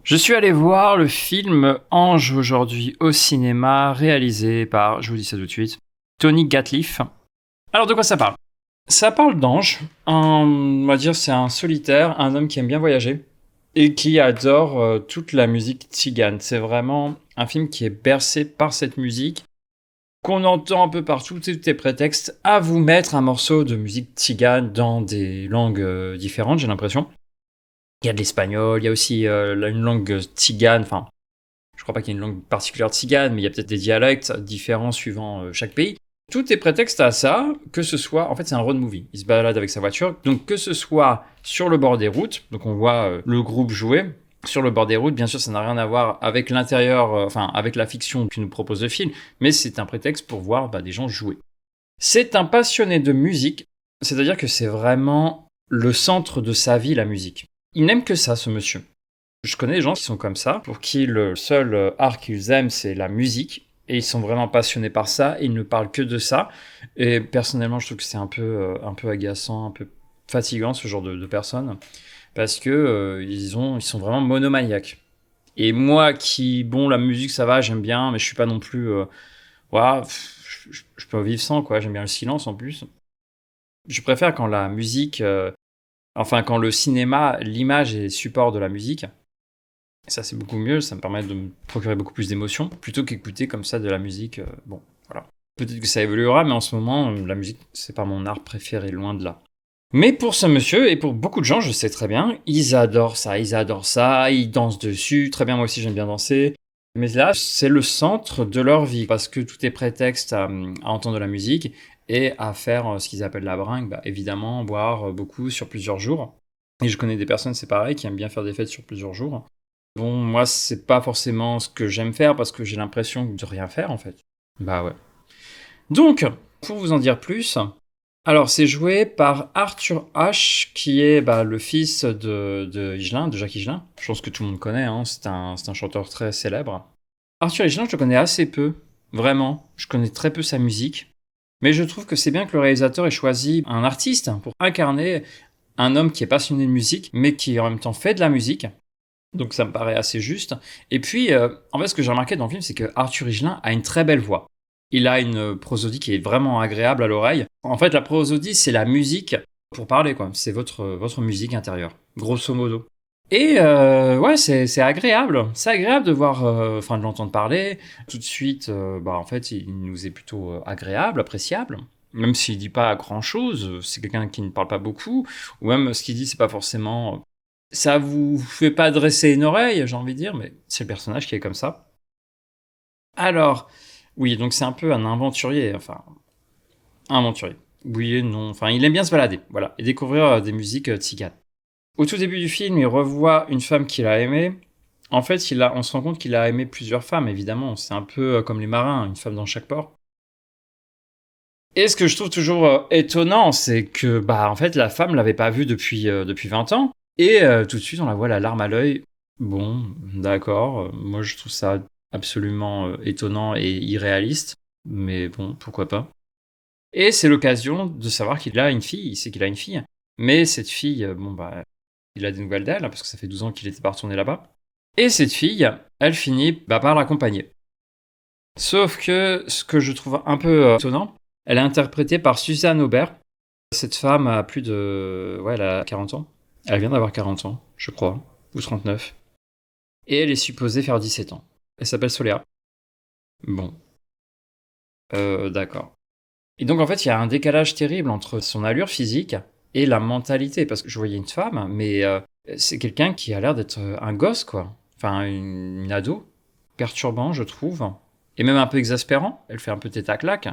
Je suis allé voir le film Ange aujourd'hui au cinéma, réalisé par, je vous dis ça tout de suite, Tony Gatliff. Alors de quoi ça parle? Ça parle d'Ange, on va dire c'est un solitaire, un homme qui aime bien voyager et qui adore toute la musique tzigane. C'est vraiment un film qui est bercé par cette musique qu'on entend un peu partout, tous les prétextes à vous mettre un morceau de musique tzigane dans des langues différentes, j'ai l'impression. Il y a de l'espagnol, il y a aussi une langue tzigane, enfin, je crois pas qu'il y ait une langue particulière tzigane, mais il y a peut-être des dialectes différents suivant chaque pays. Tout est prétexte à ça, que ce soit, en fait c'est un road movie, il se balade avec sa voiture, donc que ce soit sur le bord des routes, donc on voit le groupe jouer, sur le bord des routes, bien sûr ça n'a rien à voir avec l'intérieur, enfin avec la fiction que nous propose le film, mais c'est un prétexte pour voir des gens jouer. C'est un passionné de musique, c'est-à-dire que c'est vraiment le centre de sa vie, la musique. Il n'aime que ça, ce monsieur. Je connais des gens qui sont comme ça, pour qui le seul art qu'ils aiment, c'est la musique. Et ils sont vraiment passionnés par ça, et ils ne parlent que de ça. Et personnellement, je trouve que c'est un peu agaçant, un peu fatigant, ce genre de personnes. Parce que ils sont vraiment monomaniaques. Et moi la musique, ça va, j'aime bien, mais je suis pas non plus... voilà, je peux vivre sans, quoi. J'aime bien le silence, en plus. Je préfère quand la musique... Enfin, quand le cinéma, l'image est support de la musique, ça c'est beaucoup mieux, ça me permet de me procurer beaucoup plus d'émotions, plutôt qu'écouter comme ça de la musique, bon, voilà. Peut-être que ça évoluera, mais en ce moment, la musique, c'est pas mon art préféré, loin de là. Mais pour ce monsieur, et pour beaucoup de gens, je sais très bien, ils adorent ça, ils dansent dessus, très bien, moi aussi j'aime bien danser. Mais là, c'est le centre de leur vie, parce que tout est prétexte à entendre de la musique, et à faire ce qu'ils appellent la bringue, évidemment, boire beaucoup sur plusieurs jours. Et je connais des personnes, c'est pareil, qui aiment bien faire des fêtes sur plusieurs jours. Bon, moi, c'est pas forcément ce que j'aime faire, parce que j'ai l'impression de rien faire, en fait. Bah ouais. Donc, pour vous en dire plus, alors c'est joué par Arthur Ashe, qui est le fils de Higelin, de Jacques Higelin. Je pense que tout le monde connaît, hein, c'est un chanteur très célèbre. Arthur Higelin, je le connais assez peu, vraiment. Je connais très peu sa musique. Mais je trouve que c'est bien que le réalisateur ait choisi un artiste pour incarner un homme qui est passionné de musique, mais qui en même temps fait de la musique. Donc ça me paraît assez juste. Et puis, en fait, ce que j'ai remarqué dans le film, c'est que Arthur Higelin a une très belle voix. Il a une prosodie qui est vraiment agréable à l'oreille. En fait, la prosodie, c'est la musique pour parler, quoi. C'est votre musique intérieure, grosso modo. Et ouais, c'est agréable. C'est agréable de voir, de l'entendre parler. Tout de suite, en fait, il nous est plutôt agréable, appréciable. Même s'il dit pas grand-chose, c'est quelqu'un qui ne parle pas beaucoup, ou même ce qu'il dit, c'est pas forcément... Ça vous fait pas dresser une oreille, j'ai envie de dire, mais c'est le personnage qui est comme ça. Alors, oui, donc c'est un peu un aventurier, enfin... Un aventurier. Oui et non, enfin, il aime bien se balader, voilà, et découvrir des musiques tziganes. Au tout début du film, il revoit une femme qu'il a aimée. En fait, on se rend compte qu'il a aimé plusieurs femmes, évidemment. C'est un peu comme les marins, une femme dans chaque port. Et ce que je trouve toujours étonnant, c'est que, en fait, la femme l'avait pas vue depuis 20 ans. Et tout de suite, on la voit la larme à l'œil. Bon, d'accord. Moi, je trouve ça absolument étonnant et irréaliste. Mais bon, pourquoi pas. Et c'est l'occasion de savoir qu'il a une fille. Il sait qu'il a une fille. Mais cette fille, il a des nouvelles d'elle, parce que ça fait 12 ans qu'il était pas retourné là-bas. Et cette fille, elle finit par l'accompagner. Sauf que ce que je trouve un peu étonnant, elle est interprétée par Suzanne Aubert. Cette femme a plus de... Ouais, elle a 40 ans. Elle vient d'avoir 40 ans, je crois, ou 39. Et elle est supposée faire 17 ans. Elle s'appelle Soléa. Bon. D'accord. Et donc en fait, il y a un décalage terrible entre son allure physique et la mentalité, parce que je voyais une femme, mais c'est quelqu'un qui a l'air d'être un gosse, quoi. Enfin, une ado. Perturbant, je trouve. Et même un peu exaspérant. Elle fait un peu tête à claque.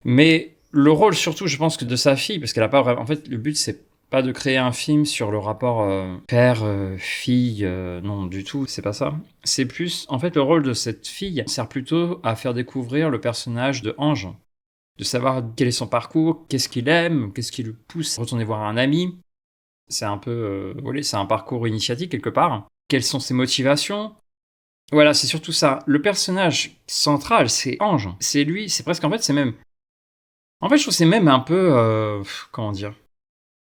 Mais le rôle, surtout, je pense que de sa fille, parce qu'elle a pas vraiment... En fait, le but, c'est pas de créer un film sur le rapport père-fille, non, du tout, c'est pas ça. C'est plus... En fait, le rôle de cette fille sert plutôt à faire découvrir le personnage de Ange. De savoir quel est son parcours, qu'est-ce qu'il aime, qu'est-ce qui le pousse à retourner voir un ami. C'est un peu... c'est un parcours initiatique, quelque part. Quelles sont ses motivations? Voilà, c'est surtout ça. Le personnage central, c'est Ange. C'est lui, c'est presque... En fait, c'est même... En fait, je trouve que c'est même un peu... comment dire?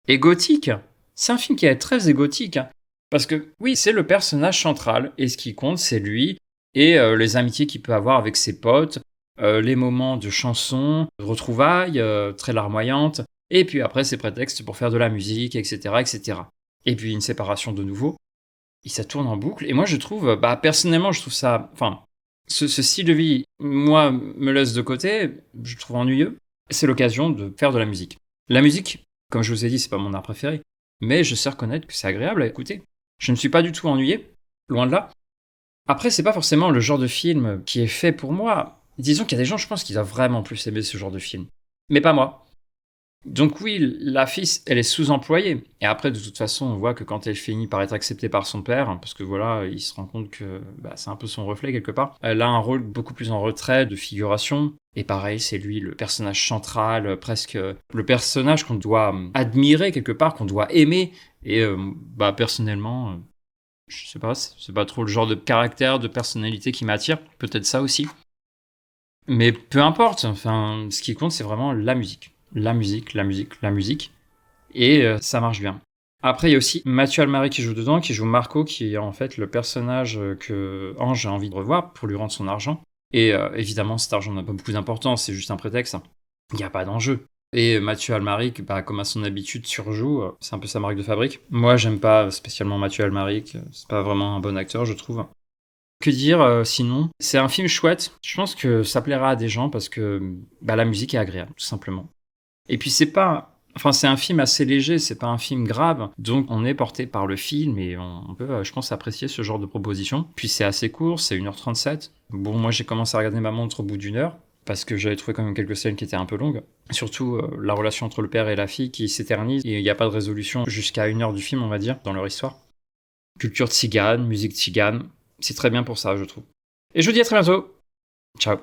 Égotique. C'est un film qui est très égotique. Parce que oui, c'est le personnage central, et ce qui compte, c'est lui, et les amitiés qu'il peut avoir avec ses potes, les moments de chansons, de retrouvailles, très larmoyantes, et puis après, c'est prétexte pour faire de la musique, etc., etc. Et puis une séparation de nouveau, et ça tourne en boucle. Et moi, je trouve, personnellement, je trouve ça, enfin, ce style de vie, moi, me laisse de côté, je le trouve ennuyeux. C'est l'occasion de faire de la musique. La musique, comme je vous ai dit, c'est pas mon art préféré, mais je sais reconnaître que c'est agréable à écouter. Je ne suis pas du tout ennuyé, loin de là. Après, c'est pas forcément le genre de film qui est fait pour moi. Disons qu'il y a des gens, je pense, qui doivent vraiment plus aimer ce genre de film. Mais pas moi. Donc oui, la fille, elle est sous-employée. Et après, de toute façon, on voit que quand elle finit par être acceptée par son père, parce que voilà, il se rend compte que c'est un peu son reflet quelque part, elle a un rôle beaucoup plus en retrait, de figuration. Et pareil, c'est lui le personnage central, presque le personnage qu'on doit admirer quelque part, qu'on doit aimer. Et personnellement, je sais pas, c'est pas trop le genre de caractère, de personnalité qui m'attire. Peut-être ça aussi. Mais peu importe, enfin, ce qui compte, c'est vraiment la musique. La musique, la musique, la musique. Et ça marche bien. Après, il y a aussi Mathieu Almari qui joue dedans, qui joue Marco, qui est en fait le personnage que Ange a envie de revoir pour lui rendre son argent. Et évidemment, cet argent n'a pas beaucoup d'importance, c'est juste un prétexte. Il n'y a pas d'enjeu. Et Mathieu Almaric, comme à son habitude, surjoue. C'est un peu sa marque de fabrique. Moi, j'aime pas spécialement Mathieu Almaric. C'est pas vraiment un bon acteur, je trouve. Que dire sinon? C'est un film chouette. Je pense que ça plaira à des gens parce que la musique est agréable, tout simplement. Et puis c'est pas... Enfin, c'est un film assez léger, c'est pas un film grave, donc on est porté par le film et on peut, je pense, apprécier ce genre de proposition. Puis c'est assez court, c'est 1h37. Bon, moi j'ai commencé à regarder ma montre au bout d'1 heure, parce que j'avais trouvé quand même quelques scènes qui étaient un peu longues. Surtout la relation entre le père et la fille qui s'éternise, et il n'y a pas de résolution jusqu'à 1 heure du film, on va dire, dans leur histoire. Culture tzigane, musique tzigane, c'est très bien pour ça, je trouve. Et je vous dis à très bientôt. Ciao.